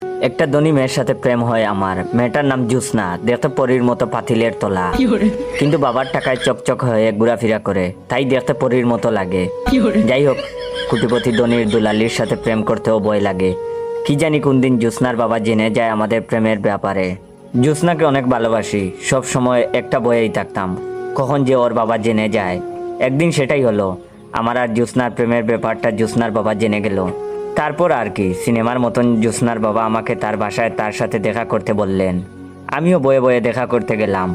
একটা ধনী মেয়ের সাথে প্রেম হয় আমার। মেয়েটার নাম জ্যোৎস্না, দেখতে পরীর মতো পাতিলের তলা, কিন্তু বাবার টাকায় চকচক হয়ে ঘোরাফেরা করে, তাই দেখতে পরীর মতো লাগে। যাই হোক, কোটিপতি ধনীর দুলালির সাথে প্রেম করতেও ভয় লাগে। কি জানি কোন দিন জ্যোৎস্নার বাবা জেনে যায় আমাদের প্রেমের ব্যাপারে। জ্যোৎস্নাকে অনেক ভালোবাসি, সব সময় একটা ভয়েই থাকতাম, কখন যে ওর বাবা জেনে যায়। একদিন সেটাই হলো, আমার আর জ্যোৎস্নার প্রেমের ব্যাপারটা জ্যোৎস্নার বাবা জেনে গেল। তারপর আর কি, সিনেমার মতন জ্যোৎস্নার বাবা আমাকে তার বাসায় তার সাথে দেখা করতে বললেন। আমিও বয়ে বয়ে দেখা করতে গেলাম।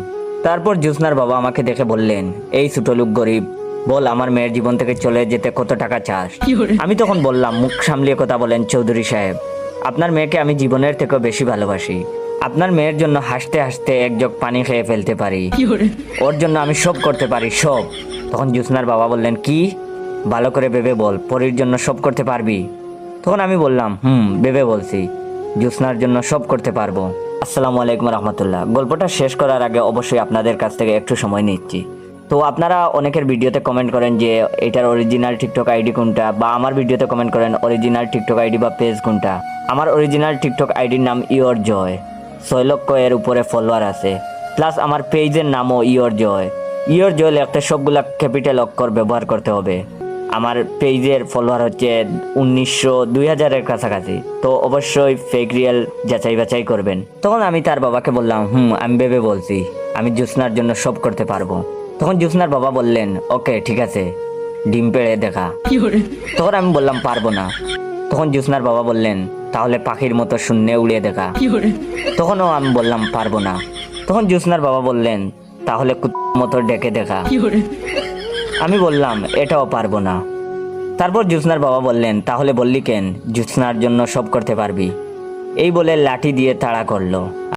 তারপর জ্যোৎস্নার বাবা আমাকে দেখে বললেন, এই ছোট লোক গরিব, বল আমার মেয়ের জীবন থেকে চলে যেতে কত টাকা চাস? আমি তখন বললাম, মুখ সামলিয়ে কথা বলেন চৌধুরী সাহেব, আপনার মেয়েকে আমি জীবনের থেকেও বেশি ভালোবাসি। আপনার মেয়ের জন্য হাসতে হাসতে এক জগ পানি খেয়ে ফেলতে পারি, ওর জন্য আমি সব করতে পারি, সব। তখন জ্যোৎস্নার বাবা বললেন, কি? ভালো করে ভেবে বল, পরীর জন্য সব করতে পারবি? তখন আমি বললাম, ভেবে বলছি, জ্যোৎস্নার জন্য সব করতে পারবো। আসসালামু আলাইকুম রহমতুল্লাহ। গল্পটা শেষ করার আগে অবশ্যই আপনাদের কাছ থেকে একটু সময় নিচ্ছি। তো আপনারা অনেকের ভিডিওতে কমেন্ট করেন যে এটার অরিজিনাল টিকটক আইডি কোনটা, বা আমার ভিডিওতে কমেন্ট করেন অরিজিনাল টিকটক আইডি বা পেজ কোনটা। আমার অরিজিনাল টিকটক আইডির নাম ইওর জয়, 6 লক্ষ এর উপরে ফলোয়ার আছে, প্লাস আমার পেজের নামও ইওর জয়। ইওর জয় লিখতে সবগুলা ক্যাপিটাল অক্ষর ব্যবহার করতে হবে। আমার পেজের ফলোয়ার হচ্ছে 2000-এর কাছাকাছি, তো অবশ্যই ফেক রিয়েল যাচাই বাছাই করবেন। তখন আমি তার বাবাকে বললাম, আমি ভেবে বলছি, আমি জ্যোৎস্নার জন্য সব করতে পারবো। তখন জ্যোৎস্নার বাবা বললেন, ওকে ঠিক আছে, ডিম পেড়ে দেখা। তখন আমি বললাম, পারবো না। তখন জ্যোৎস্নার বাবা বললেন, তাহলে পাখির মতো শূন্যে উড়িয়ে দেখা। তখনও আমি বললাম, পারবো না। তখন জ্যোৎস্নার বাবা বললেন, তাহলে কুত্তার মতো ডেকে দেখা। আমি বললাম, এটাও পারবো না। তারপর জ্যোৎস্নার বাবা বললেন, তাহলে বললি কেন জ্যোৎস্নার জন্য সব করতে পারবি? এই বলে লাঠি দিয়ে তাড়া করলো।